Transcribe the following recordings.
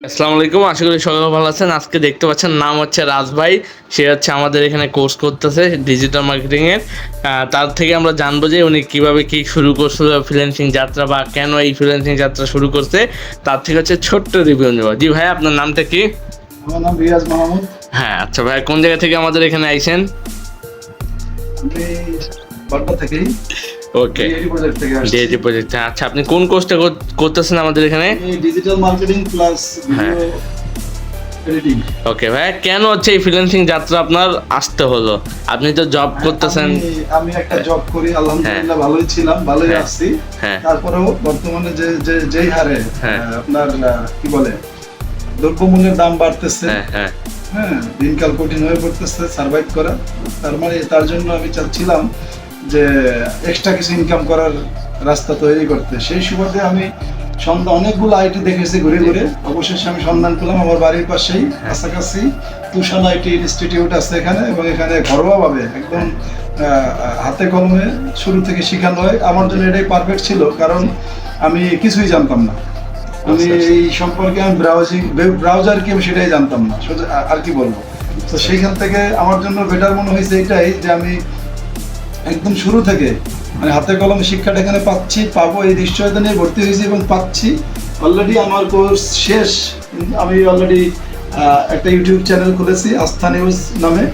আসসালামু আলাইকুম, আশা করি সকলে ভালো আছেন। আজকে দেখতে পাচ্ছেন নাম হচ্ছে রাজ ভাই। সে হচ্ছে আমাদের এখানে কোর্স করতেছে ডিজিটাল মার্কেটিংয়ের। তার থেকে আমরা জানবো যে উনি কীভাবে কী শুরু করছিল ফ্রিল্যান্সিং যাত্রা, বা কেন এই ফ্রিল্যান্সিং যাত্রা শুরু করছে। তার থেকে হচ্ছে ছোট্ট রিভিউ নেব। জি ভাই, আপনার নামটা কি? আমার নাম রিয়াজ মাহমুদ। হ্যাঁ, আচ্ছা ভাই, কোন জায়গা থেকে আমাদের এখানে আইছেন? আমি বাড্ডা থেকেই ওকে, প্রজেক্ট থেকে আসছি। DAD project. আচ্ছা, আপনি কোন কোর্সটা করতেছেন আমাদের এখানে? আমি digital marketing plus video editing. Okay ভাই, কেন হচ্ছে এই ফ্রিল্যান্সিং যাত্রা আপনার আসতে হলো? আপনি তো জব করতেছেন। আমি একটা জব করি, আলহামদুলিল্লাহ ভালোই ছিলাম, ভালোই হ্যাঁ। আসছি। হ্যাঁ। তারপরেও বর্তমানে যেই হারে হ্যাঁ। আপনার কি বলে দ্রব্যমূল্যের দাম বাড়তেছে, হ্যাঁ। হ্যাঁ। হ্যাঁ, দিনকাল কঠিন হয়ে পড়তেছে সার্ভাইভ করা। তার জন্য আমি চাচ্ছিলাম যে এক্সট্রা কিছু ইনকাম করার রাস্তা তৈরি করতে। সেই সুবাদে আমি অনেকগুলো আইটি দেখেছি ঘুরে ঘুরে, অবশেষে আমি সন্ধান পেলাম আমার বাড়ির পাশেই কাছাকাছি তুষান আইটি ইনস্টিটিউট আছে এখানে, এবং এখানে ঘরোয়াভাবে একদম হাতে কলমে শুরু থেকে শেখানো হয়। আমার জন্য এটাই পারফেক্ট ছিল, কারণ আমি কিছুই জানতাম না। আমি এই সম্পর্কে আমি ব্রাউজার কি আমি সেটাই জানতাম না, আর কি বলবো। তো সেইখান থেকে আমার জন্য বেটার মনে হয়েছে এটাই যে আমি একদম শুরু থেকে মানে হাতে কলমে শিক্ষাটা এখানে পাবো এই নিশ্চয়তা নিয়ে ভর্তি হয়েছি এবং পাচ্ছি। অলরেডি আমার কোর্স শেষ। আমি অলরেডি একটা ইউটিউব চ্যানেল খুলেছি আস্থা নিউজ নামে।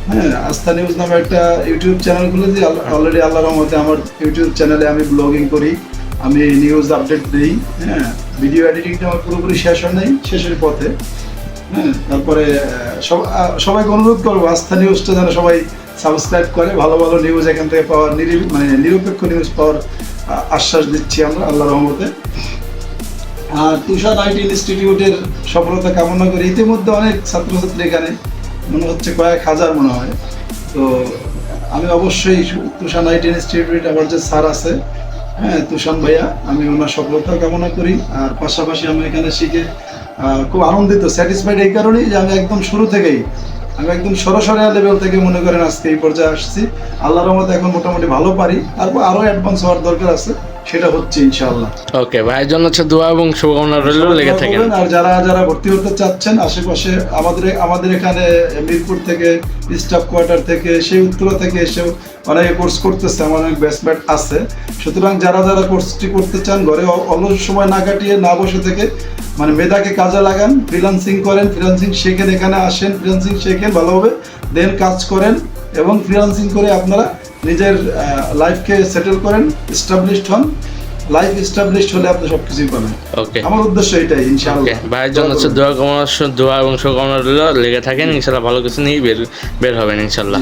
হ্যাঁ, আস্থা নিউজ নামে একটা ইউটিউব চ্যানেল খুলেছি। অলরেডি আল্লাহর রহমতে আমার ইউটিউব চ্যানেলে আমি ব্লগিং করি, আমি নিউজ আপডেট দিই। হ্যাঁ, ভিডিও এডিটিংটা আমার পুরোপুরি শেষ হয় নাই, শেষের পথে। হ্যাঁ, তারপরে সবাইকে অনুরোধ করবো আস্থা নিউজটা যেন সবাই সাবস্ক্রাইব করে, ভালো ভালো নিউজ এখান থেকে পাওয়ার, নিরপেক্ষ নিউজ পাওয়ার আশ্বাস দিচ্ছি আমরা আল্লাহর রহমতে। আর তুষার আইটি ইনস্টিটিউটের সফলতা কামনা করি। ইতিমধ্যে অনেক ছাত্রছাত্রী এখানে, মনে হচ্ছে কয়েক হাজার মনে হয়। তো আমি অবশ্যই তুষার আইটি ইনস্টিটিউট আমার যে স্যার আছে, হ্যাঁ, তুষান ভাইয়া, আমি ওনার সফলতা কামনা করি। আর পাশাপাশি আমি এখানে শিখে খুব আনন্দিত, স্যাটিসফাইড এই কারণেই যে আমি একদম শুরু থেকেই আমি একদম সরাসরি লেভেল থেকে মনে করেন আজকে এই পর্যায়ে আসছি। আল্লাহর রহমতে এখন মোটামুটি ভালো পারি, তারপর আরো অ্যাডভান্স হওয়ার দরকার আছে, সেটা হচ্ছে ইনশাআল্লাহ। ওকে, ভাইয়ের জন্য হচ্ছে দোয়া এবং শুভকামনা রইল, লেগে থাকেন। আর যারা ভর্তি হতে চাচ্ছেন আশেপাশে আমাদের এখানে মিরপুর থেকে, স্টাফ কোয়ার্টার থেকে, সেই উত্তরা থেকে এসেও অনেকে কোর্স করতেছে, আমার অনেক ব্যাচমেট আছে। সুতরাং যারা কোর্সটি করতে চান, ঘরে অলস সময় না কাটিয়ে, না বসে থেকে মানে মেধাকে কাজে লাগান, ফ্রিল্যান্সিং করেন, ফ্রিল্যান্সিং শেখেন, এখানে আসেন, ফ্রিল্যান্সিং শেখেন ভালোভাবে, দেন কাজ করেন, এবং ফ্রিল্যান্সিং করে আপনারা নিজের লাইফকে সেটেল করেন, এস্টাবলিশড হন। লাইফ এস্টাবলিশড হলে আপনি সবকিছুই পাবেন। ওকে, আমার উদ্দেশ্য এটাই ইনশাআল্লাহ। ভাইয়ের জন্য হচ্ছে দোয়া এবং শুভকামনা রইল, লেগে থাকেন। ইনশাআল্লাহ ভালো কিছু নিয়ে বের হবেন ইনশাআল্লাহ।